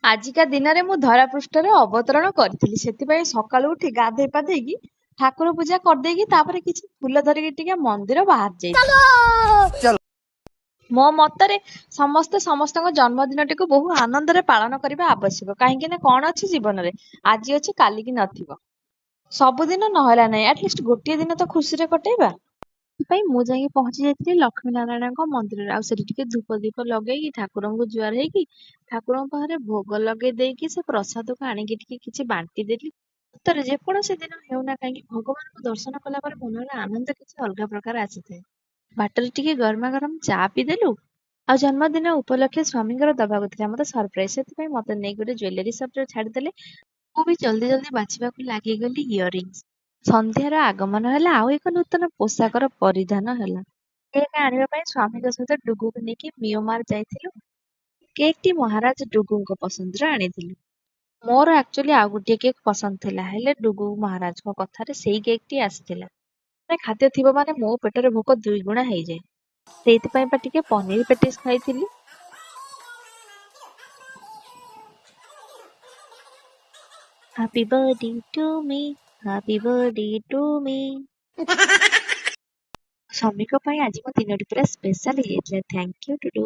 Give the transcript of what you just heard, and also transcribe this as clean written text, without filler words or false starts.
ଆଜିକା ଦିନରେ ମୁଁ ଧରାପୃଷ୍ଠରେ ଅବତରଣ କରିଥିଲି, ସେଥିପାଇଁ ସକାଳୁ ଉଠି ଗାଧେଇ ପାଧେଇକି ଠାକୁର ପୂଜା କରିଦେଇକି ତାପରେ କିଛି ଫୁଲ ଧରିକି ଟିକେ ମନ୍ଦିର ବାହାରି ଯାଇଥିଲି। ମୋ ମତରେ ସମସ୍ତେ ସମସ୍ତଙ୍କ ଜନ୍ମଦିନଟିକୁ ବହୁ ଆନନ୍ଦରେ ପାଳନ କରିବା ଆବଶ୍ୟକ। କାହିଁକି ନା କଣ ଅଛି ଜୀବନରେ, ଆଜି ଅଛି କାଲିକି ନଥିବ। ସବୁଦିନ ନହେଲା ନାହିଁ, ଆଟଲିଷ୍ଟ ଗୋଟିଏ ଦିନ ତ ଖୁସିରେ କଟେଇବା। ସେଥିପାଇଁ ମୁଁ ଯାଇକି ପହଞ୍ଚି ଯାଇଥିଲି ଲକ୍ଷ୍ମୀ ନାରାୟଣଙ୍କ ମନ୍ଦିରରେ। ଆଉ ସେଠି ଟିକେ ଧୂପ ଦୀପ ଲଗେଇକି ଠାକୁରଙ୍କୁ ଜୁହାର ହେଇକି ଠାକୁରଙ୍କ ପାଖରେ ଭୋଗ ଲଗେଇ ଦେଇକି ସେ ପ୍ରସାଦକୁ ଆଣିକି ଟିକେ କିଛି ବାଣ୍ଟି ଦେଲି। ସତରେ ଯେକୌଣସି ଦିନ ହେଉନା କାହିଁକି ଭଗବାନଙ୍କୁ ଦର୍ଶନ କଲା ପରେ ମନରେ ଆନନ୍ଦ କିଛି ଅଲଗା ପ୍ରକାର ଆସିଥାଏ। ବାଟରେ ଟିକେ ଗରମା ଗରମ ଚା ପିଇଦେଲୁ। ଆଉ ଜନ୍ମଦିନ ଉପଲକ୍ଷେ ସ୍ୱାମୀଙ୍କର ଦବାକୁ ଥିଲା ମତେ ସରପ୍ରାଇଜ, ସେଥିପାଇଁ ମତେ ନେଇ ଗୋଟେ ଜୁଏଲାରୀ ସପରେ ଛାଡିଦେଲେ। ମୁଁ ବି ଜଲ୍ଦି ଜଲ୍ଦି ବାଛିବାକୁ ଲାଗିଗଲି ଇୟରିଙ୍ଗସ୍। ସନ୍ଧ୍ୟାର ଆଗମନ ହେଲା, ଆଉ ଏକ ନୂତନ ପୋଷାକର ପରିଧାନ ହେଲା। କେକ୍ ଆଣିବା ପାଇଁ ସ୍ୱାମୀଙ୍କ ସହିତ ଡୁଗୁକୁ ନେଇକି ମିଓମାର ଯାଇଥିଲୁ। କେକ୍ ଟି ମହାରାଜ ଡୁଗୁଙ୍କ ପସନ୍ଦର ଆଣିଥିଲୁ। ମୋର ଆକ୍ଚୁଆଲି ଆଉ ଗୋଟିଏ କେକ୍ ପସନ୍ଦ ଥିଲା, ହେଲେ ଡୁଗୁ ମହାରାଜଙ୍କ କଥାରେ ସେଇ କେକ୍ ଟି ଆସିଥିଲା। ଖାଦ୍ୟ ଥିବ ମାନେ ମୋ ପେଟରେ ଭୋକ ଦୁଇଗୁଣା ହେଇଯାଏ। ସେଇଥିପାଇଁ ବା ଟିକେ ପନିର ପେଟିସ୍ ଖାଇଥିଲି। Happy birthday to me, happy birthday to me. ସ୍ୱାମୀଙ୍କ ପାଇଁ ଆଜି ମୋ ଦିନଟି ପୁରା ସ୍ପେଶାଲ ହେଇଯାଇଥିଲା। Thank you Tudu.